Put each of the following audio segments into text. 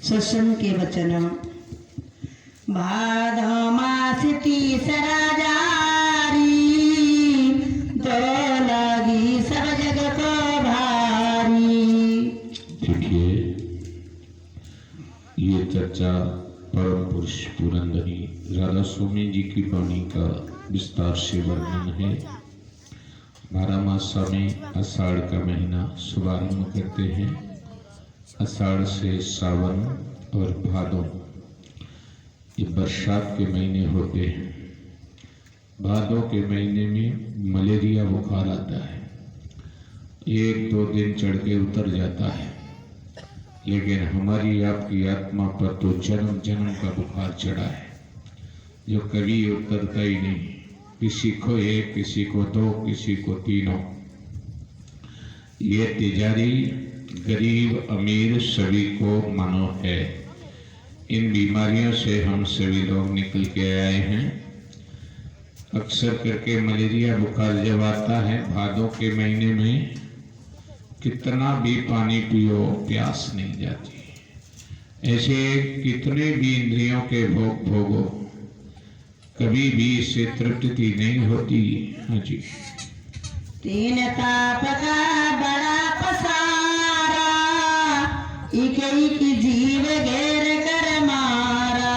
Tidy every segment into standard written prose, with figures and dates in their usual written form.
सत्संग के वचन। भादो मास तीसरा जारी, तो लगी सब जग को भारी। देखिए, ये चर्चा परम पुरुष पुरंदरी राधा स्वामी जी की वाणी का विस्तार से वर्णन है। 12 मासा में आषाढ़ का महीना शुभारंभ करते हैं। आषाढ़ से सावन और भादो ये बरसात के महीने होते हैं। भादो के महीने में मलेरिया बुखार आता है, 1-2 दिन चढ़ के उतर जाता है, लेकिन हमारी आपकी आत्मा पर तो जन्म जन्म का बुखार चढ़ा है, जो कभी उतरता ही नहीं। किसी को 1, किसी को 2, किसी को 3। ये तिजारी गरीब अमीर सभी को मानो है। इन बीमारियों से हम सभी लोग निकल के आए हैं। अक्सर करके मलेरिया बुखार जब आता है भादों के महीने में, कितना भी पानी पियो प्यास नहीं जाती। ऐसे कितने भी इंद्रियों के भोग भोगो, कभी भी इससे तृप्ति नहीं होती। हाँ जी। 3 ताप का बड़ा पसारा, एक जीव घेर कर मारा।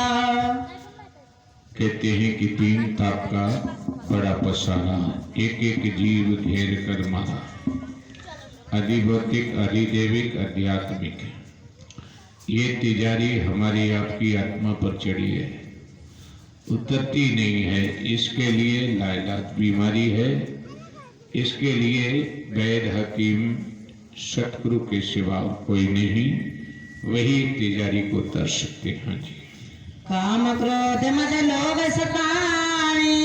कहते हैं कि 3 ताप का बड़ा पसारा, एक जीव घेर कर मारा। अधिभौतिक, अधिदेविक, आध्यात्मिक, ये तिजारी हमारी आपकी आत्मा पर चढ़ी है, उतरती नहीं है। इसके लिए लाइलाज बीमारी है। इसके लिए वैद हकीम सतगुरु के सिवा कोई नहीं, वही तिजारी को तर सकते हैं जी। काम क्रोध मद लोभ सतावे,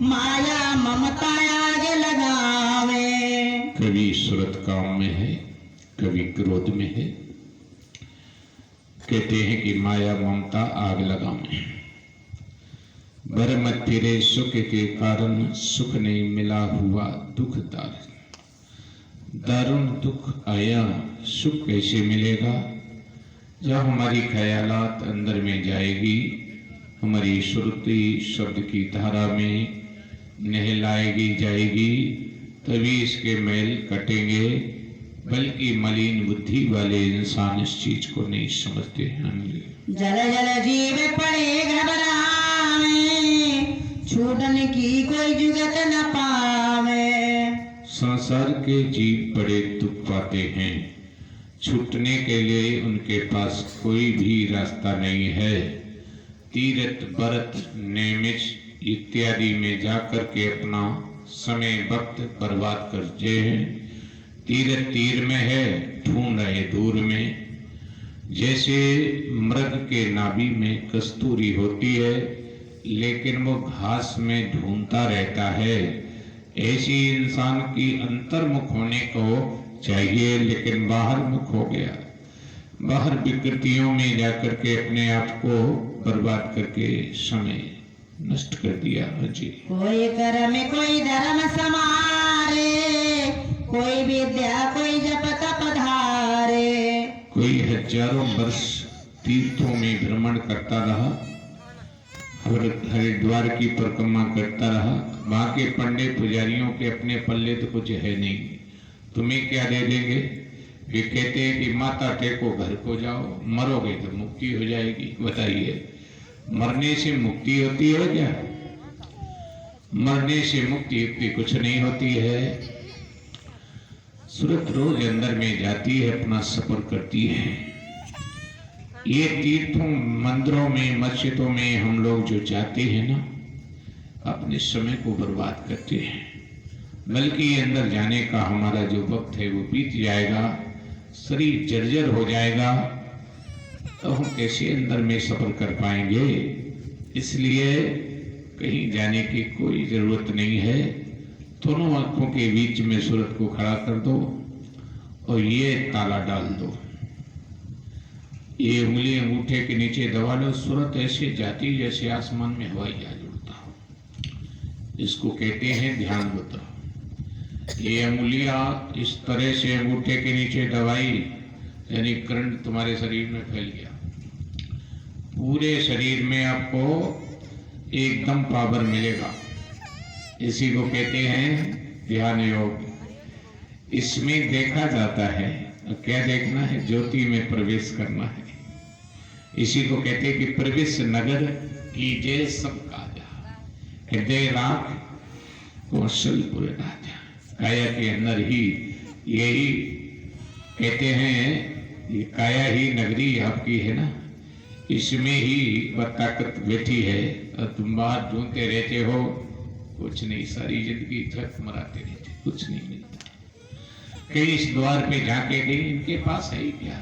माया ममता आगे लगावे। कभी सूरत काम में है, कभी क्रोध में है। कहते हैं कि माया ममता आग लगावे। भरम तेरे सुख के कारण सुख नहीं मिला हुआ दुख दारुण दुख आया, सुख कैसे मिलेगा? जब हमारी ख्यालात अंदर में जाएगी, हमारी श्रुति शब्द की धारा में नहलाएगी जाएगी, तभी इसके मैल कटेंगे। बल्कि मलिन बुद्धि वाले इंसान इस चीज को नहीं समझते हैं। जल जल जीव पड़े घबरावे, छूटने की कोई जुगत न पावे। संसार के जीव बड़े दुख पाते हैं, छूटने के लिए उनके पास कोई भी रास्ता नहीं है। तीर्थ व्रत नेमिष इत्यादि में जाकर के अपना समय वक्त बर्बाद करते हैं। तीर्थ तीर में है, ढूंढ रहे दूर में। जैसे मृग के नाभि में कस्तूरी होती है, लेकिन वो घास में ढूंढता रहता है, ऐसी इंसान की अंतर्मुख होने को चाहिए, लेकिन बाहर मुख हो गया। बाहर विकृतियों में जाकर के अपने आप को बर्बाद करके समय नष्ट कर दिया। जी। कोई कर्म कोई धर्म समारे, कोई विद्या कोई जप तप धारे। कोई हजारों वर्ष तीर्थों में भ्रमण करता रहा, हरिद्वार की परिक्रमा करता रहा। वहां के पंडित पुजारियों के अपने पल्ले तो कुछ है नहीं, तुम्हें क्या दे देंगे? वे कहते हैं कि माता टेको घर को जाओ, मरोगे तो मुक्ति हो जाएगी। बताइए, मरने से मुक्ति होती है क्या? मरने से मुक्ति कुछ नहीं होती है। सूरत रोज अंदर में जाती है, अपना सफर करती है। ये तीर्थों मंदिरों में मस्जिदों में हम लोग जो जाते हैं ना, अपने समय को बर्बाद करते हैं। बल्कि अंदर जाने का हमारा जो वक्त है वो बीत जाएगा, शरीर जर्जर हो जाएगा, तो हम कैसे अंदर में सफर कर पाएंगे? इसलिए कहीं जाने की कोई जरूरत नहीं है। दोनों आंखों के बीच में सूरत को खड़ा कर दो और ये ताला डाल दो। ये उंगली अंगूठे के नीचे दबा लो, सूरत ऐसे जाती जैसे आसमान में हवाई जहाज उड़ता हो। इसको कहते हैं ध्यान बुद्ध। ये उंगलियां इस तरह से अंगूठे के नीचे दबाई, यानी करंट तुम्हारे शरीर में फैल गया, पूरे शरीर में आपको एकदम पावर मिलेगा। इसी को कहते हैं ध्यान योग। इसमें देखा जाता है, क्या देखना है? ज्योति में प्रवेश करना है। इसी को कहते हैं कि प्रवेश नगर कीजे सब काजा, हृदय राख कौशलपुर राजा। काया के अंदर ही यही कहते हैं, ये काया ही नगरी आपकी है ना, इसमें ही वह ताकत बैठी है। और तुम बाहर ढूंढते रहते हो, कुछ नहीं, सारी जिंदगी झक मराते रहते, कुछ नहीं मिलता। कहीं इस द्वार पे जाके गई, इनके पास है ही क्या?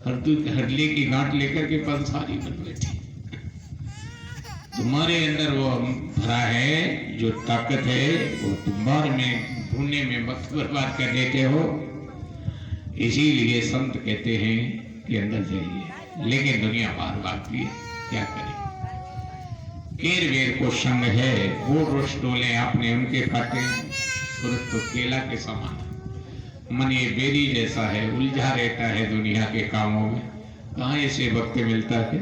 हडली की गांठ लेकर के पंसारी बन बैठी। तुम्हारे अंदर वो भरा है, जो ताकत है, वो तुम बाहर में ढूंढने में वक्त बर्बाद कर देते हो। इसीलिए संत कहते हैं कि अंदर जाइए, लेकिन दुनिया बाहर भागती है, क्या करें? केर वेर को संग है, वो रोश डोले आपने उनके काटे, सूरत तो केला के समान। मन ये बेरी जैसा है, उलझा रहता है दुनिया के कामों में। कहाँ ऐसे वक्त मिलता है?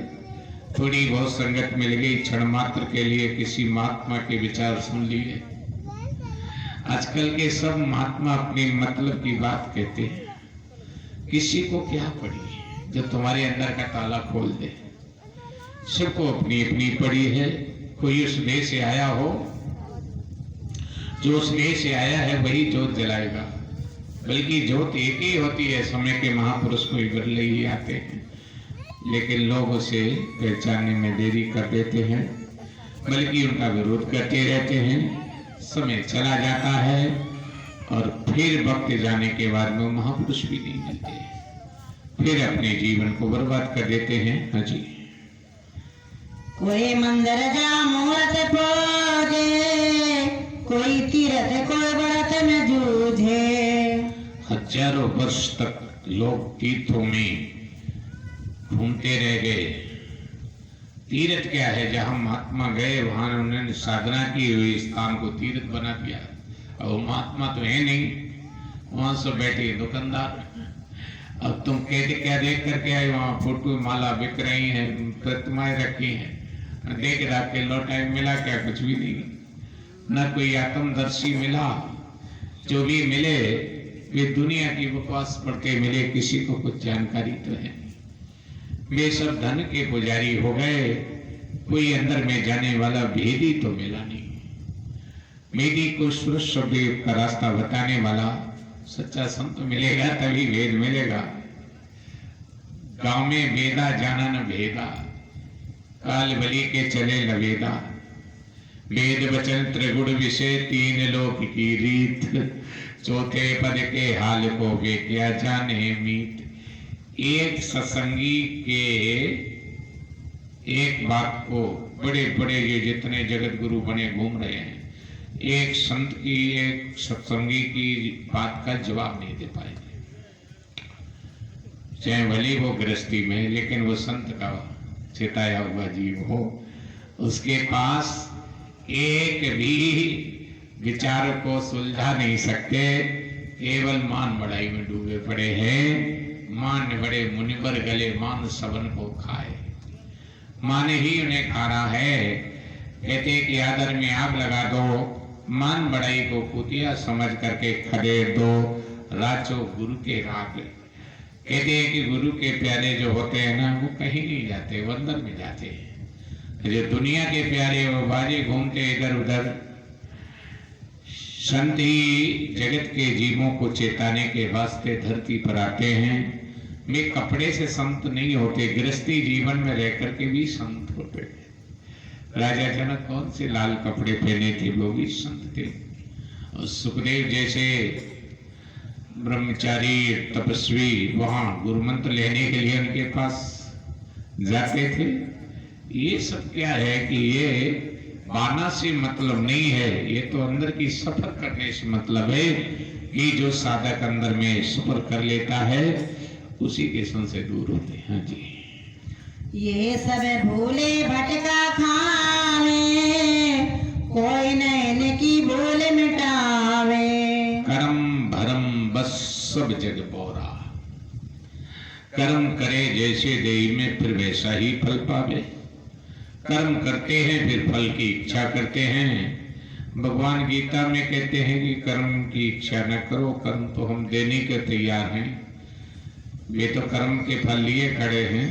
थोड़ी बहुत संगत मिल गई क्षण मात्र के लिए, किसी महात्मा के विचार सुन लिए। आजकल के सब महात्मा अपने मतलब की बात कहते हैं। किसी को क्या पड़ी जो तुम्हारे अंदर का ताला खोल दे? सबको अपनी अपनी पड़ी है। कोई उस देश से आया हो, जो उस देश से आया है वही जोत जलाएगा, बल्कि जोत एक ही होती है। समय के महापुरुष कोई बदले ही आते हैं, लेकिन लोग उसे पहचानने में देरी कर देते हैं, बल्कि उनका विरोध करते रहते हैं। समय चला जाता है और फिर वक्त जाने के बाद में महापुरुष भी नहीं मिलते, फिर अपने जीवन को बर्बाद कर देते हैं। हाँ जी। कोई मंदिर जा मूर्त पूजे, कोई तीर्थ कोई व्रत में जूझे। हजारों वर्ष तक लोग तीर्थों में घूमते रह गए। तीर्थ क्या है? जहां महात्मा गए वहां उन्होंने साधना की हुई स्थान को तीर्थ बना दिया। और महात्मा तो है नहीं, वहां से बैठे दुकानदार। अब तुम कहते क्या देख करके आए? वहां फोटो माला बिक रही है, प्रतिमाएं रखी हैं, देख रहा के लौटाई मिला क्या? कुछ भी नहीं। न कोई आत्मदर्शी मिला। जो भी मिले वे दुनिया की बकवास पढ़ते मिले, किसी को कुछ जानकारी तो है। वे सब धन के पुजारी हो गए, कोई अंदर में जाने वाला भेदी तो मिला नहीं। भेदी को सुरदेव का रास्ता बताने वाला सच्चा संत मिलेगा तभी वेद मिलेगा। गांव में वेदा जाना न भेदा, काल बलि के चले लवेदा। वेद वचन त्रिगुण विषय तीन लोक की रीत, चौथे पद के हाल को वे क्या जाने मीत। एक सत्संगी के एक बात को बड़े बड़े ये जितने जगत गुरु बने घूम रहे हैं, एक संत की एक सत्संगी की बात का जवाब नहीं दे पाएंगे। चाहे भले वो गृहस्थी में, लेकिन वो संत का चेताया हुआ जीव हो, उसके पास एक भी विचार को सुलझा नहीं सकते, केवल मान बढ़ाई में डूबे पड़े हैं। मान बड़े मुनिवर गले मान सबन को खाए, मान ही उन्हें खाना है। कहते कि आदर में आग लगा दो, मान बढ़ाई को कुतिया समझ करके खदेड़ दो, राचो गुरु के राग। कहते हैं कि गुरु के प्यारे जो होते हैं ना, वो कहीं नहीं जाते, वो अंदर में जाते हैं। जो दुनिया के प्यारे वो बाजी घूमते इधर उधर। संत ही जगत के जीवों को चेताने के वास्ते धरती पर आते हैं। वे कपड़े से संत नहीं होते, गृहस्थी जीवन में रह करके भी संत होते हैं। राजा जनक कौन से लाल कपड़े पहने थे? वो भी संत थे। और सुखदेव जैसे ब्रह्मचारी तपस्वी वहां गुरु मंत्र लेने के लिए उनके पास जाते थे। ये सब क्या है कि ये बाना से मतलब नहीं है, ये तो अंदर की सफर करने से मतलब है कि जो साधक अंदर में सफर कर लेता है उसी के संग से दूर होते हैं। हाँ जी। ये सब भूले भटका खावे, कोई नैन की भूल मिटावे। करम भरम बस सब जग बोरा, कर्म करे जैसे देही में फिर वैसा ही फल पावे। कर्म करते हैं फिर फल की इच्छा करते हैं। भगवान गीता में कहते हैं कि कर्म की इच्छा न करो, कर्म तो हम देने के तैयार हैं। वे तो कर्म के फल लिए खड़े हैं।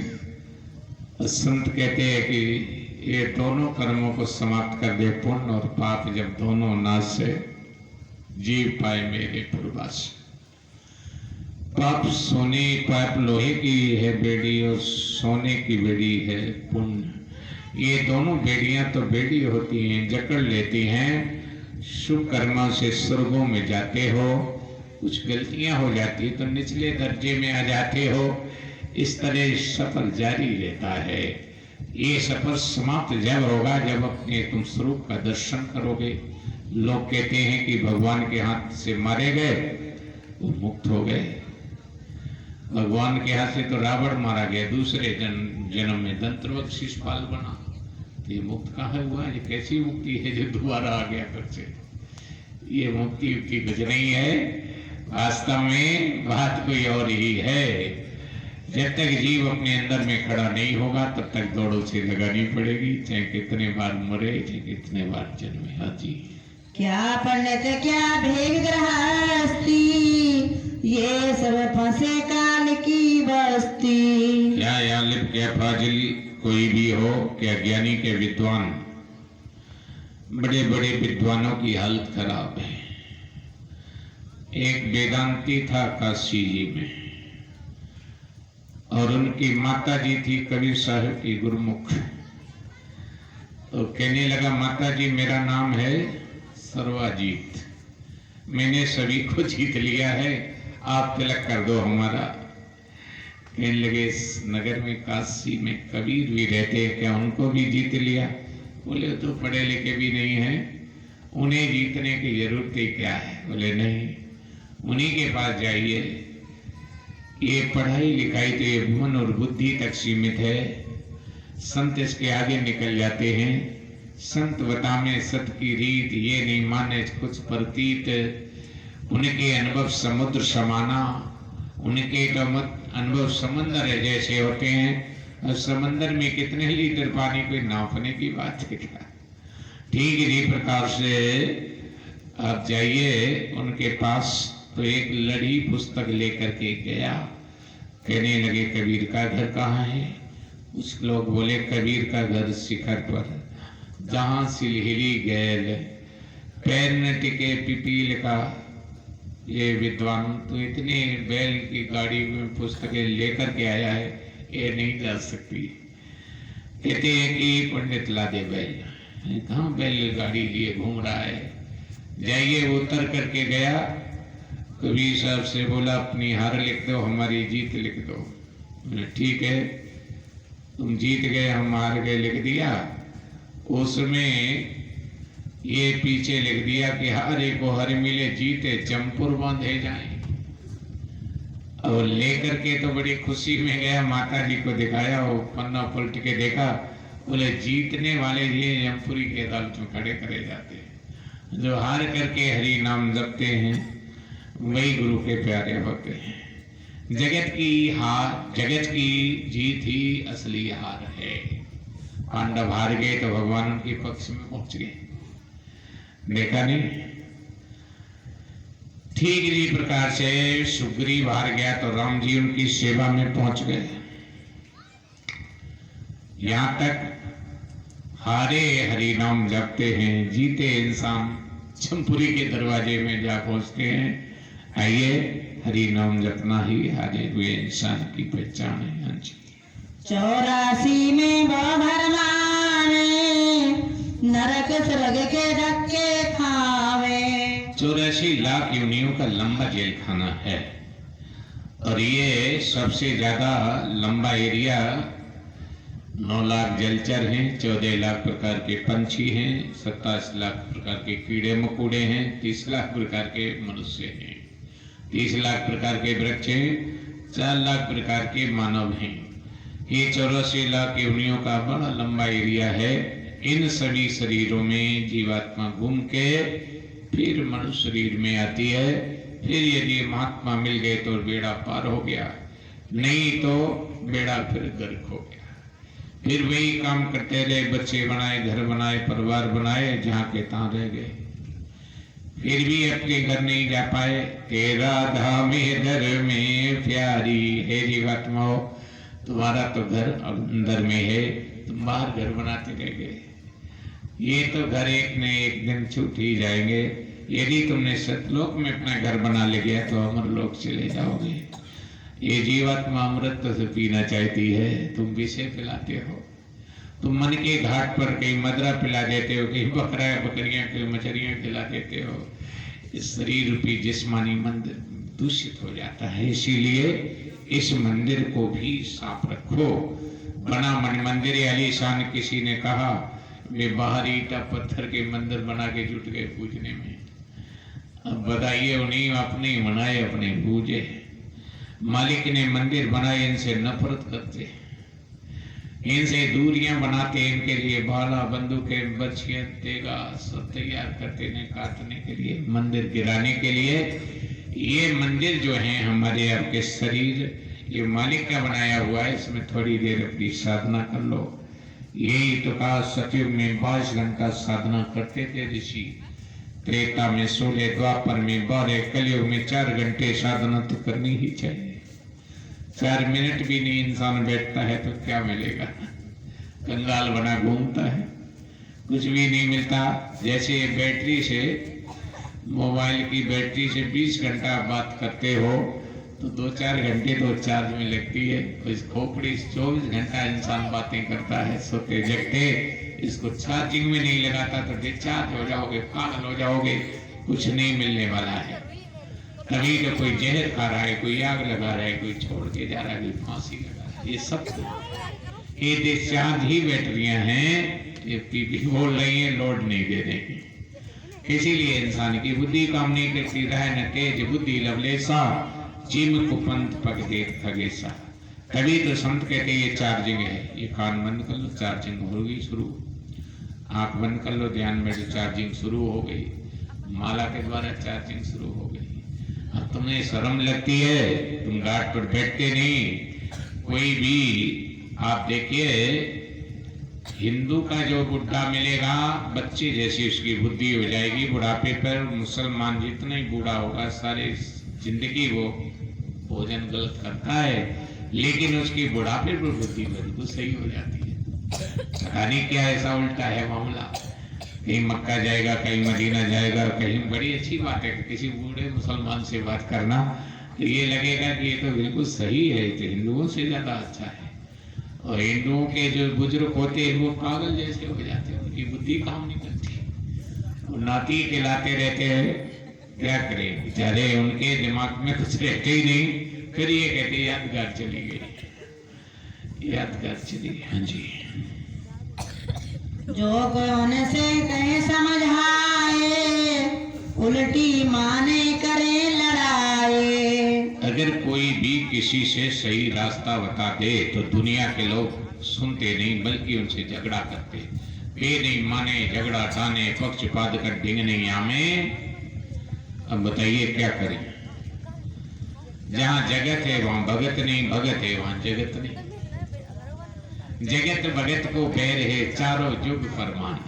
संत कहते हैं कि ये दोनों कर्मों को समाप्त कर दे, पुण्य और पाप जब दोनों नाश से जीव पाए मेरे पूर्वास। पाप सोने, पाप लोहे की है बेड़ी और सोने की बेड़ी है पुण्य। ये दोनों बेड़ियां तो बेड़ी होती हैं, जकड़ लेती हैं। शुभ कर्मों से स्वर्गों में जाते हो, कुछ गलतियां हो जाती तो निचले दर्जे में आ जाते हो। इस तरह सफर जारी रहता है। ये सफर समाप्त जब होगा जब अपने तुम स्वरूप का दर्शन करोगे। लोग कहते हैं कि भगवान के हाथ से मारे गए वो मुक्त हो गए। भगवान के हाथ से तो रावण मारा गया, दूसरे जन्म में दंतवत शिशुपाल बना। ये मुक्त कहाँ हुआ? ये कैसी मुक्ति है जो दोबारा आ गया फिर से? ये मुक्ति की कुछ नहीं है। वास्तव में बात कोई और ही है। जब तक जीव अपने अंदर में खड़ा नहीं होगा तब तक दौड़ों से लगानी पड़ेगी, चाहे कितने बार मरे, चाहे कितने बार जन्मे। हाँ जी। क्या पंडित क्या भेग गृहस्थी, ये सब फंसे काल की बस्ती। क्या आलिम क्या फाजिल कोई भी हो, क्या ज्ञानी के विद्वान, बड़े बड़े विद्वानों की हालत खराब है। एक वेदांती था काशी जी में और उनकी माता जी थी कबीर साहब की गुरुमुख। तो कहने लगा, माता जी मेरा नाम है सर्वाजीत, मैंने सभी को जीत लिया है, आप तिलक कर दो हमारा। कहने लगे, इस नगर में काशी में कबीर भी रहते हैं, क्या उनको भी जीत लिया? बोले तो पढ़े लिखे भी नहीं है, उन्हें जीतने की जरूरत ही क्या है? बोले नहीं, उन्हीं के पास जाइए। ये पढ़ाई लिखाई तो ये मन और बुद्धि तक सीमित है, संत इसके आगे निकल जाते हैं। संत बतामे सत की रीत, ये नहीं माने कुछ प्रतीत। उनके अनुभव समुद्र समाना, उनके तो अनुभव समंदर है जैसे होते हैं। और समंदर में कितने लीटर पानी कोई नापने की बात है क्या? ठीक इसी प्रकार से आप जाइए उनके पास। तो एक लड़ी पुस्तक लेकर के गया, कहने लगे कबीर का घर कहाँ है? कुछ लोग बोले कबीर का घर शिखर पर, जहां सिलहिली गैल पैर न टिके पिपील का। ये विद्वान तो इतने बैल की गाड़ी में पुस्तकें लेकर के आया है, ये नहीं जा सकती। कहते हैं कि पंडित ला दे बैल। कहाँ बैल गाड़ी लिए घूम रहा है? जाइए। वो उतर करके गया, कबीर साहब से बोला अपनी हार लिख दो, हमारी जीत लिख दो। ठीक है, तुम जीत गए हम हार गए, लिख दिया। उसमें ये पीछे लिख दिया कि हारे को हर मिले, जीते चंपुर बांधे जाए। और लेकर के तो बड़ी खुशी में गया, माता जी को दिखाया, वो पन्ना पलट के देखा, बोले जीतने वाले ये जमपुरी के अदालत में खड़े करे जाते हैं। जो हार करके हरि नाम जपते हैं वही गुरु के प्यारे होते हैं। जगत की जीत ही असली हार है। पांडव हार गए तो भगवान उनके पक्ष में पहुंच गए, देखा नहीं? ठीक इसी प्रकार से सुग्रीव हार गया तो राम जी उनकी सेवा में पहुंच गए। यहां तक हारे हरि नाम जपते हैं, जीते इंसान चंपुरी के दरवाजे में जा पहुंचते हैं। आइए, हरि नाम जपना ही हारे हुए इंसान की पहचान है। हाँ जी। 84 में वो भरमावे, नरक स्वर्ग के धक्के खावे। 84 लाख योनियों का लंबा जेल खाना है और ये सबसे ज्यादा लंबा एरिया। 9 लाख जलचर हैं, 14 लाख प्रकार के पंछी हैं, 27 लाख प्रकार के कीड़े मकोड़े हैं, 30 लाख प्रकार के मनुष्य हैं, 30 लाख प्रकार के वृक्ष हैं, 4 लाख प्रकार के मानव हैं। ये 84 लाख योनियों का बड़ा लंबा एरिया है। इन सभी शरीरों में जीवात्मा घूम के फिर मनुष्य शरीर में आती है। फिर यदि महात्मा मिल गए तो बेड़ा पार हो गया, नहीं तो बेड़ा फिर गर्क हो गया। फिर वही काम करते रहे, बच्चे बनाए, घर बनाए, परिवार बनाए, जहाँ के तहाँ रह गए। फिर भी अपने घर नहीं जा पाए। तेरा धाम दर में प्यारी, हे जीवात्माओं तुम्हारा तो घर अंदर में है, तुम बाहर घर बनाते रह गए। ये तो घर एक न एक दिन छूट ही जाएंगे। यदि तुमने सतलोक में अपना घर बना ले गया तो अमरलोक चले जाओगे। ये जीवात्मा अमृत से पीना चाहती है, तुम विषय पिलाते हो। तुम मन के घाट पर कहीं मदरा पिला देते हो, कहीं बकरियां कहीं मछलियां खिला देते हो। इस शरीर रूपी जिस्मानी मंदिर दूषित हो जाता है। इसीलिए इस मंदिर को भी साफ रखो। बना मन मंदिर आलीशान, किसी ने कहा वे बाहर ईटा पत्थर के मंदिर बना के जुट गए पूजने में। अब बताइए, उन्हीं अपने बनाए अपने पूजे। मालिक ने मंदिर बनाए, इनसे नफरत करते, इनसे दूरियां बनाते, इनके लिए भाला बंदूकें बर्छियां देगा सब तैयार करते ने काटने के लिए, मंदिर गिराने के लिए। ये मंदिर जो है हमारे आपके शरीर, ये मालिक का बनाया हुआ है। इसमें थोड़ी देर अपनी साधना कर लो। यही तो कहा, सतयुग में 22 घंटा साधना करते थे ऋषि, त्रेता में 16, द्वापर में 12, कलयुग में 4 घंटे साधना तो करनी ही चाहिए। 4 मिनट भी नहीं इंसान बैठता है तो क्या मिलेगा? कंगाल बना घूमता है, कुछ भी नहीं मिलता। जैसे बैटरी से, मोबाइल की बैटरी से 20 घंटा बात करते हो तो 2-4 घंटे तो चार्ज में लगती है। इस खोपड़ी 24 घंटा इंसान बातें करता है सोते जगते। इसको चार्जिंग में नहीं लगाता तो डिस्चार्ज हो जाओगे, पागल हो जाओगे, कुछ नहीं मिलने वाला है। कभी तो कोई जहर खा रहा है, कोई आग लगा रहा है, कोई छोड़ के जा रहा है, कोई फांसी लगा रहा है। ये सब ये डिस्चार्ज ही बैटरियां हैं, ये पीपी बोल रही है, लोड नहीं दे रही। इसीलिए इंसान की बुद्धि काम नहीं करती। रह न तेज बुद्धि लवलेसा, जिम कुपंथ पग देख खगेसा। तभी तो संत कहते ये चार्जिंग है। ये कान बंद कर लो, चार्जिंग होगी शुरू। आंख बंद कर लो, ध्यान में चार्जिंग शुरू हो गई। माला के द्वारा चार्जिंग शुरू हो गई। अब तुम्हें शर्म लगती है, तुम घाट पर बैठते नहीं। कोई भी आप देखिए, हिंदू का जो बुढ़ा मिलेगा, बच्चे जैसी उसकी बुद्धि हो जाएगी बुढ़ापे पर। मुसलमान जितना ही बूढ़ा होगा, सारे जिंदगी वो भोजन गलत करता है, लेकिन उसकी बुढ़ापे पर बुद्धि बिल्कुल सही हो जाती है। पता नहीं क्या ऐसा उल्टा है मामला। कहीं मक्का जाएगा, कहीं मदीना जाएगा, कहीं बड़ी अच्छी बात है किसी बूढ़े मुसलमान से बात करना, तो ये लगेगा कि ये तो बिल्कुल सही है, तो हिंदुओं से ज्यादा अच्छा है। और हिंदुओं के जो बुजुर्ग होते हैं वो पागल जैसे हो जाते हैं, उनकी बुद्धि काम नहीं करती, वो नाती खिलाते रहते हैं। क्या करें बेचारे, उनके दिमाग में कुछ रहते ही नहीं। फिर ये कहते यादगार चली गई, यादगार चली गई। हाँ जी, जो कौन से कहे समझाए, उल्टी माने करे लड़ाए। अगर कोई भी किसी से सही रास्ता बता दे तो दुनिया के लोग सुनते नहीं, बल्कि उनसे झगड़ा करते। वे नहीं माने झगड़ा ठाने, पक्षपात कर ढिंग नहीं आमे। अब बताइए क्या करें? जहाँ जगत है वहां भगत नहीं, भगत है वहां जगत नहीं। जगत भगत को बैर है, चारों युग फरमान।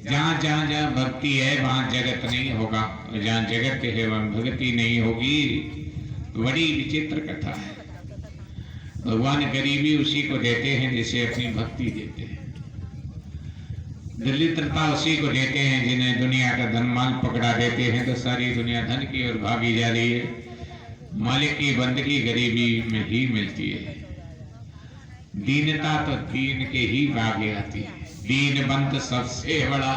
जहाँ जहाँ जहाँ भक्ति है वहां जगत नहीं होगा, जहाँ जगत है वहां भक्ति नहीं होगी। बड़ी विचित्र कथा है। भगवान गरीबी उसी को देते हैं जिसे अपनी भक्ति देते हैं, दरिद्रता उसी को देते हैं जिन्हें दुनिया का धन माल पकड़ा देते हैं। तो सारी दुनिया धन की ओर भागी जा रही है। मालिक की बंदगी गरीबी में ही मिलती है। दीनता तो दीन के ही भागे आती है। दीनबंत सबसे बड़ा,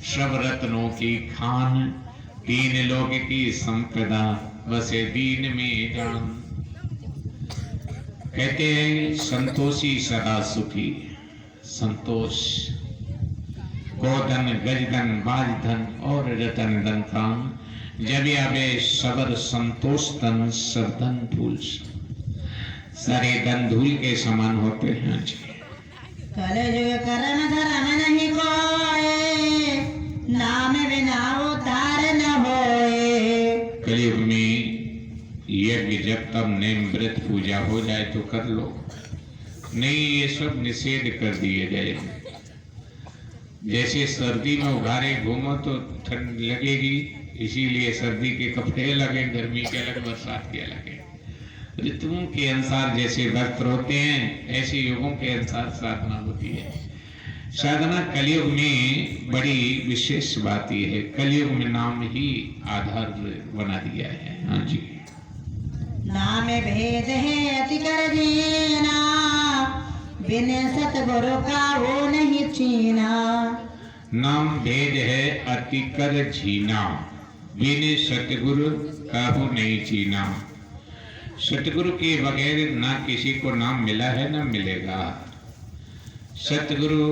सब रत्नों की खान। दीन लोग की संपदा, बसे दीन में जान। कहते हैं संतोषी सदा सुखी। संतोष गोधन गजधन बाजधन और रतन धन खान। जब आवे सबर संतोष तन, सब धन धूल। सारे धन धूल के समान होते हैं। कलयुग करम धर्म नहीं कोए, नाम बिना उद्धार न होए। कलयुग में यज्ञ जब तब नेम व्रत पूजा हो जाए तो कर लो, नहीं ये सब निषेध कर दिए गए। जैसे सर्दी में उघारे घूमो तो ठंड लगेगी, इसीलिए सर्दी के कपड़े लगे, गर्मी के अलग, बरसात के अलग है। ऋतुओं के अनुसार जैसे व्रत होते हैं, ऐसे युगों के अनुसार साधना होती है। साधना कलयुग में बड़ी विशेष बात यह है, कलयुग में नाम ही आधार बना दिया है। हाँ जी। नाम भेद है अति कर जीना, बिन सतगुरु का वो नहीं छीना। नाम भेद है अति कर जीना, बिन सतगुरु का वो नहीं छीना। सतगुरु के बगैर ना किसी को नाम मिला है ना मिलेगा। सतगुरु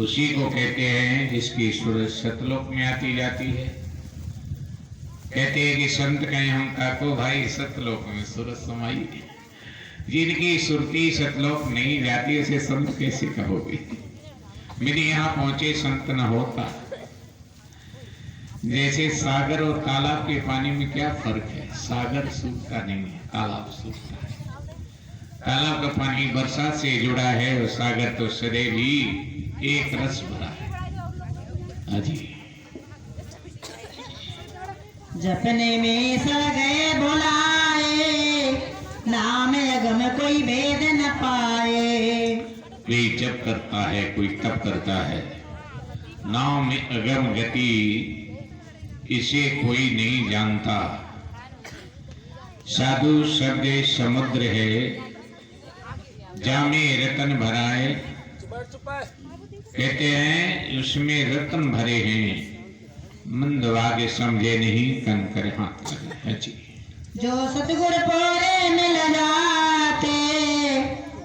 उसी को कहते हैं जिसकी सूरत सतलोक में आती जाती है। कहते हैं कि संत कहें हम काको भाई सतलोक में सूरत समाई। जिनकी सुरती सतलोक नहीं जाती उसे संत कैसे कहोगे। मेरे यहाँ पहुंचे संत न होता। जैसे सागर और तालाब के पानी में क्या फर्क है, सागर सूखता नहीं है, तालाब सूखता है। तालाब का पानी बरसात से जुड़ा है और सागर तो सदैव ही एक रस भरा है। अजी जपने में सड़ गए भुलाए, नाम अगम कोई भेद न पाए। कोई जप करता है, कोई तप करता है, नाम में अगम गति इसे कोई नहीं जानता। साधु शब्द समुद्र है, जामे रतन भराए। कहते हैं उसमें रतन भरे हैं, मंदवागे समझे नहीं कंकर हाथ लगे। जी जो सतगुर पोरे मिल जाते,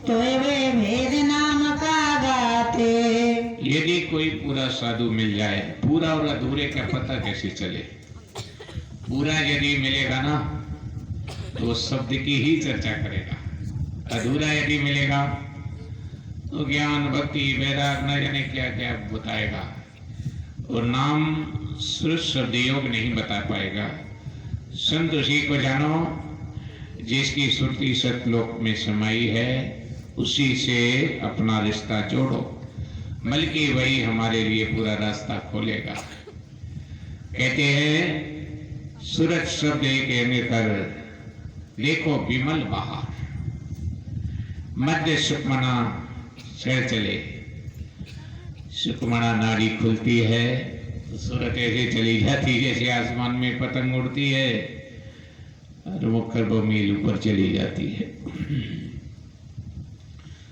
तो वे भेद नाम का गाते। यदि कोई पूरा साधु मिल जाए, पूरा और अधूरे का पता कैसे चले। पूरा यदि मिलेगा ना तो शब्द की ही चर्चा करेगा, अधूरा यदि मिलेगा तो ज्ञान भक्ति वैराग न जाने क्या क्या बताएगा, और नाम श्रुत शब्द योग नहीं बता पाएगा। संत उसी को जानो जिसकी सुरती सतलोक में समाई है, उसी से अपना रिश्ता जोड़ो, बल्कि वही हमारे लिए पूरा रास्ता खोलेगा। कहते हैं सूरज शब्द कहने कर देखो विमल बहार, मध्य सुकमना चढ़ चले। सुकमना नाड़ी खुलती है तो सूरत ऐसे चली जाती जैसे आसमान में पतंग उड़ती है और वो खरबों मील ऊपर चली जाती है।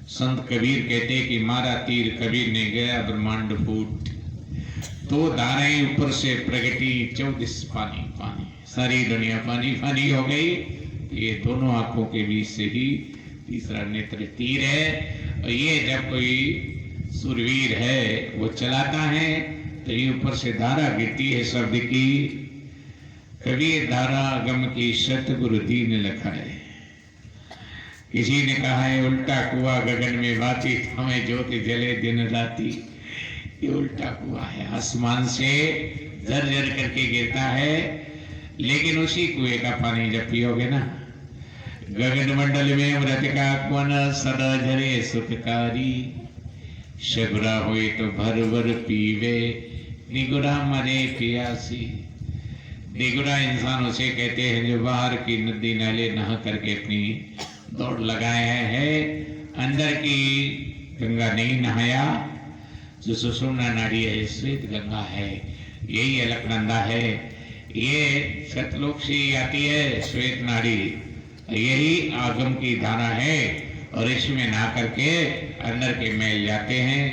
संत कबीर कहते कि मारा तीर कबीर ने गया ब्रह्मांड फूट, तो धाराएं ऊपर से प्रगटी 14 पानी पानी, सारी दुनिया पानी पानी हो गई। ये दोनों आंखों के बीच से ही तीसरा नेत्र तीर है। और ये जब कोई सुरवीर है वो चलाता है तो ये ऊपर से धारा गिरती है शब्द की। कबीर धारा गम की सतगुरु दीन लखाए। किसी ने कहा है उल्टा कुआ गगन में बातचीत, हमें ज्योति जले दिन राती। ये उल्टा कुआ है, आसमान से झर झर करके गिरता है, लेकिन उसी कुएं का पानी जब पियोगे ना, गगन मंडल में अमृत का कुआं सदा झरे सुखकारी। शबरा हुए तो भर भर पीवे, निगुरा मरे पियासी। निगुरा इंसान उसे कहते हैं जो बाहर की नदी नाले नहा करके अपनी दौड़ लगाए हैं, अंदर की गंगा नहीं नहाया। जो सुषुम्ना नाड़ी है श्वेत गंगा है, यही अलकनंदा है, ये सतलोक से आती है श्वेत नाड़ी, यही आगम की धारा है। और इसमें नहा करके अंदर के मैल जाते हैं।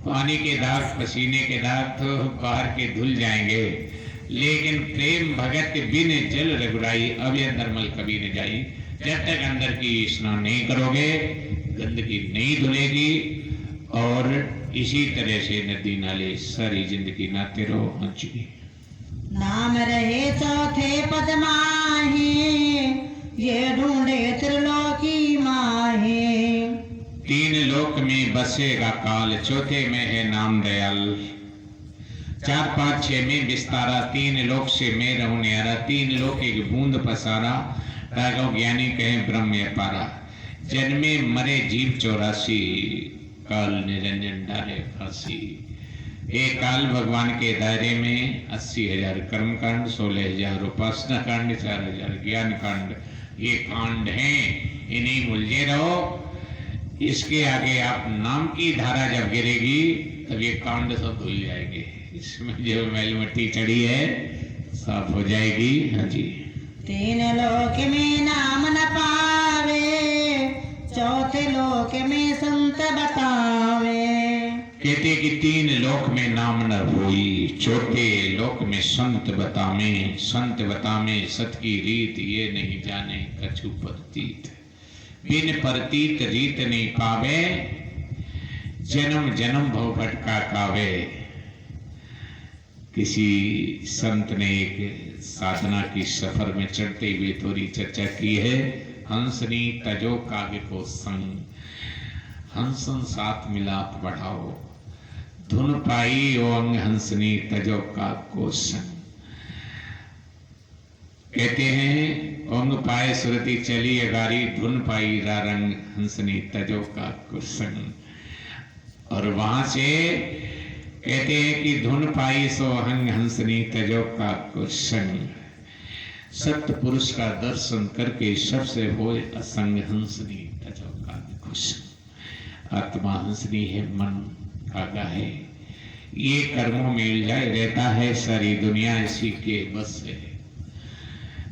पानी के दाग पसीने के दाग तो बाहर के धुल जाएंगे, लेकिन प्रेम भगत बिन जल रघुराई, अभी निर्मल कभी न जाई। जब तक अंदर की स्नान नहीं करोगे गंदगी नहीं धुलेगी। और इसी तरह से नदी नाले सारी जिंदगी नहाते रहो। हंचुकी नाम रहे चौथे पद माहे, ये ढूंढे त्रिलोकी माहे। 3 लोक में बसेगा काल, चौथे में है नाम दयाल। 4, 5, 6 में विस्तारा, 3 लोक से मैं रहूं न्यारा। 3 लोक एक बूंद पसारा, राघव ज्ञानी कहें ब्रह्म अपारा। जन्मे मरे जीव 84, काल निरंजन डाले फांसी। एक काल भगवान के दायरे में 80,000 कर्म कांड, 16,000 उपासना कांड, 4,000 ज्ञान कांड, ये कांड हैं। इन्हीं उलझे रहो। इसके आगे आप नाम की धारा जब गिरेगी तब ये कांड सब धुल जाएंगे। इसमें जो मैल मट्टी चढ़ी है साफ हो जाएगी। हाँ जी। 3 लोक में नाम न पावे, चौथे लोक में संत बतावे। कहते कि 3 लोक में नाम न होई, चौथे लोक में संत बतावे। संत बतावे सत की रीत, ये नहीं जाने कछु प्रतीत। बिन प्रतीत रीत नहीं पावे, जन्म जन्म भव भटका कावे। किसी संत ने एक साधना की सफर में चढ़ते हुए थोड़ी चर्चा की है। हंसनी तजो काव्य को संग, हंसन साथ मिलाप बढ़ाओ। धुन पाई ओ अंग हंसनी तजो काव्य को संग। कहते हैं अंग पाए सुरती चली अगारी, धुन पाई रारंग हंसनी तजो काव्य को संग। और वहां से कहते हैं कि धुन पाई सो हंग हंसनी तजो काव्य को संग। सत्य पुरुष का दर्शन करके सबसे हो असंग हंसनी तजो काव्य को संग। आत्मा हंसनी है, मन कागा है, ये कर्मों में उलझाए रहता है। सारी दुनिया इसी के बस है।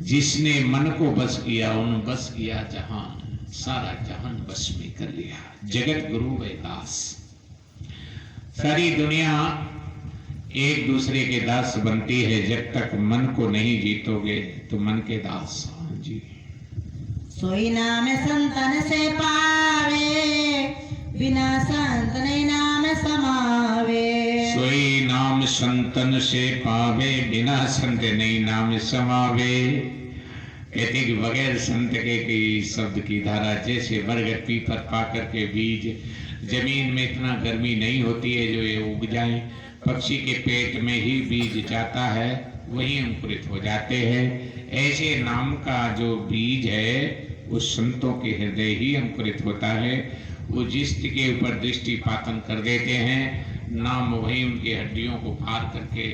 जिसने मन को बस किया उन बस किया जहान, सारा जहान बस में कर लिया। जगत गुरु व दास। सारी दुनिया एक दूसरे के दास बनती है। जब तक मन को नहीं जीतोगे तो मन के दास। हाँ जी। सोई नाम संतन से पावे, बिना संत नहीं नाम समावे। सोई नाम संतन से पावे, बिना संत नहीं नाम समावे। कहते कि बगैर संत के शब्द की धारा, जैसे बरगद पीपल पाकर के बीज जमीन में इतना गर्मी नहीं होती है जो ये उग जाए, पक्षी के पेट में ही बीज जाता है, वही अंकुरित हो जाते हैं। ऐसे नाम का जो बीज है वो संतों के हृदय ही अंकुरित होता है। वो जिसके के ऊपर दृष्टिपातन कर देते हैं, नाम वही उनकी हड्डियों को पार करके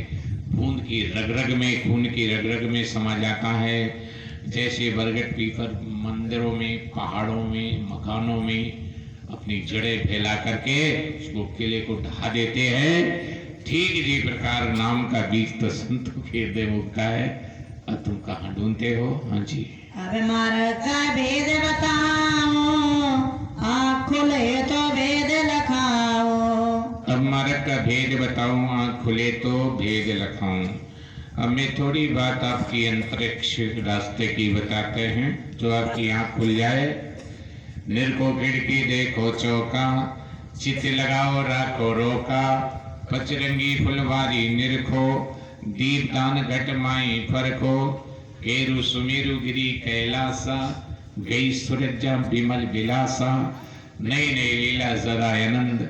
खून की रग-रग में, खून की रग-रग में समा जाता है। जैसे बरगद पीपल मंदिरों में, पहाड़ों में, मकानों में अपनी जड़ें फैला करके उसको किले को ढहा देते हैं, ठीक इसी प्रकार नाम का बीज तो संतों के हृदय में उगता है। अब तुम कहाँ ढूंढते हो? हाँ जी। अब मार्ग का भेद बताओ, आँख खुले तो भेद लखाओ। अब मार्ग का भेद बताऊं, आँख खुले तो भेद लखाऊं। अब मैं थोड़ी बात आपकी अंतरिक्ष रास्ते की बताते हैं, जो आपकी आँख खुल जाए। निरखो खिड़की देखो चौका, चित लगाओ राखो रोका। पचरंगी फुलवारी निरखो, दीपदान घट माई परखो। केरु सुमेरु गिरी कैलासा, गई सुरजा विमल विलासा। नई नई लीला जरा आनंद,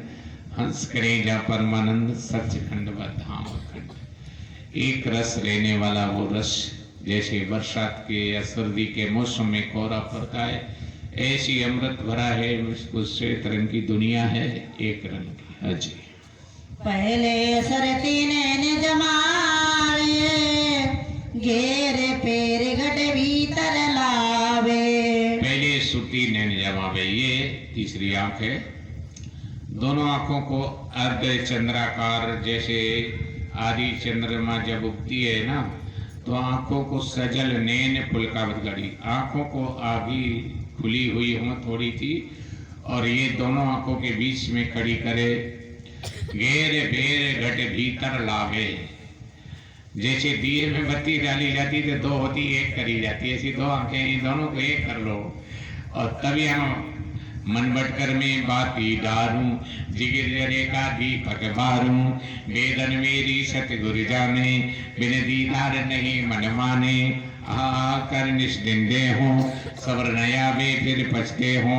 हंस करे जा परमानंद। सचखंड व धाम खंड। एक रस लेने वाला वो रस, जैसे बरसात के या सर्दी के मौसम में कोहरा पड़ता है, ऐसी अमृत भरा है उसको श्वेत रंग की दुनिया है, एक रंग की। हाँ जी। पहले सरती नैन जमावे, घेरे पेर घट भीतर लावे। पहले सुती नैन जमावे, ये तीसरी आंख है। दोनों आंखों को अर्ध चंद्राकार, जैसे आदि चंद्रमा जब उगती है ना, तो आंखों को सजल नैन पुलकावत गड़ी, आंखों को आगे खुली हुई हो थोड़ी थी, और ये दोनों आंखों के बीच में खड़ी करे। घेर बेर घट भीतर लावे, जैसे दिए में बत्ती डाली जाती तो दो होती एक करी जाती, ऐसी दो आंखें, इन दोनों को एक कर लो। और तभी हम मन भटकर में बाती डारूं, जिगिर जरे का दीपक बारूं। वेदन मेरी सतगुरु जाने, बिन दीदार नहीं मन माने। आकर निष्दिन दे हो, सबर नया वे फिर पछते हो।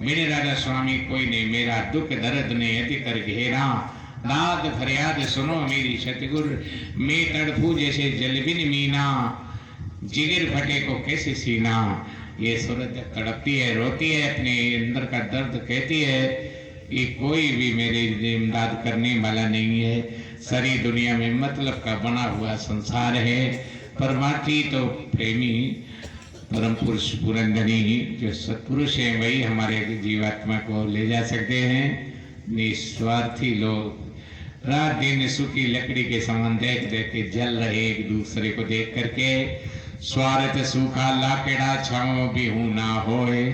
मेरे राजा स्वामी कोई नहीं, मेरा दुख दर्द ने अति कर घेरा। नाद फरियाद सुनो मेरी सतगुरु, मैं तड़फू जैसे जलबिन मीना। जिगर फटे को कैसे सीना, ये सूरत तड़पती है, रोती है, अपने अंदर का दर्द कहती है कि कोई भी मेरी इमदाद करने वाला नहीं है। सारी दुनिया में मतलब का बना हुआ संसार है। परमार्थी तो प्रेमी परम पुरुष पुरंदनी जो सत्पुरुष हैं वही हमारे जीवात्मा को ले जा सकते हैं। निस्वार्थी लोग रात दिन सूखी लकड़ी के समान देख देख के जल रहे, एक दूसरे को देख करके। स्वार्थ सूखा लाकेड़ा छाओ भी हूं ना होए,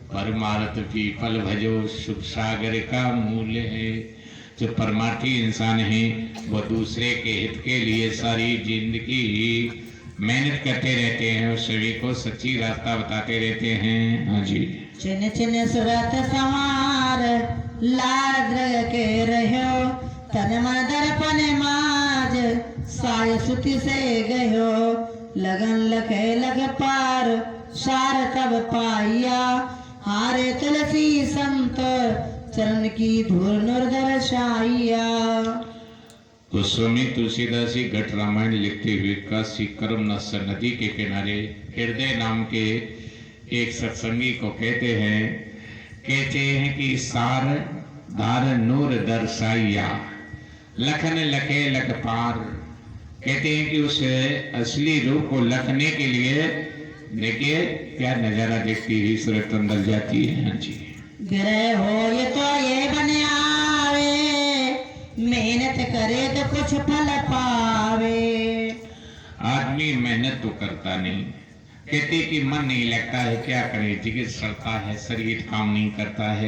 परमार्थ पीपल भजो सुख सागर का मूल है। जो परमार्थी इंसान है वो दूसरे के हित के लिए सारी जिंदगी मेहनत करते रहते हैं और सभी को सच्ची रास्ता बताते रहते हैं। हाँ जी। चिन चिन सुरत संवार लाल द्रग के रहो, तन मन दर्पण माज साय सुति से गयो। लगन लखे लग पार सार तब पाइया, हारे तुलसी संत चरण की धूल नूर दर्शाइया। गोस्वामी तुलसीदास जी घट रामायण लिखते हुए काशी कर्मनाश नदी के किनारे हृदय नाम के एक सत्संगी को कहते हैं कि सार धार नूर दर्शाइया, लखन लखे लख पार। कहते हैं कि उस असली रूप को लखने के लिए देखिए क्या नजारा देखती हुई सूरत अंदर जाती है। हाँ जी। ग्रह हो ये तो ये बने आवे, मेहनत करे तो कुछ फल पावे। आदमी मेहनत तो करता नहीं, कहते कि मन नहीं लगता है, क्या करे, जिगर सड़ता है, शरीर काम नहीं करता है।